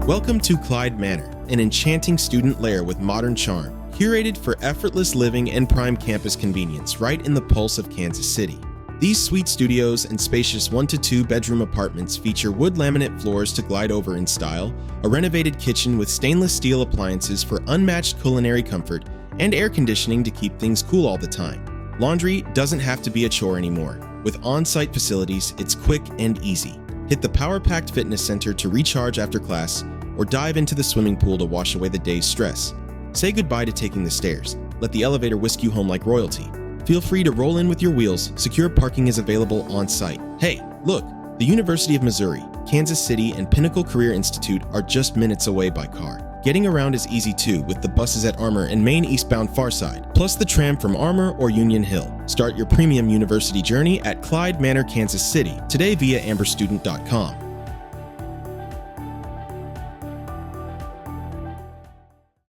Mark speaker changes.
Speaker 1: Welcome to Clyde Manor, an enchanting student lair with modern charm, curated for effortless living and prime campus convenience right in the pulse of Kansas City. These suite studios and spacious 1 to 2 bedroom apartments feature wood laminate floors to glide over in style, a renovated kitchen with stainless steel appliances for unmatched culinary comfort, and air conditioning to keep things cool all the time. Laundry doesn't have to be a chore anymore. With on-site facilities, it's quick and easy. Hit the power-packed fitness center to recharge after class, or dive into the swimming pool to wash away the day's stress. Say goodbye to taking the stairs. Let the elevator whisk you home like royalty. Feel free to roll in with your wheels. Secure parking is available on site. Hey, look! The University of Missouri, Kansas City, and Pinnacle Career Institute are just minutes away by car. Getting around is easy too, with the buses at Armour and Main eastbound Farside, plus the tram from Armour or Union Hill. Start your premium university journey at Clyde Manor, Kansas City, today via amberstudent.com.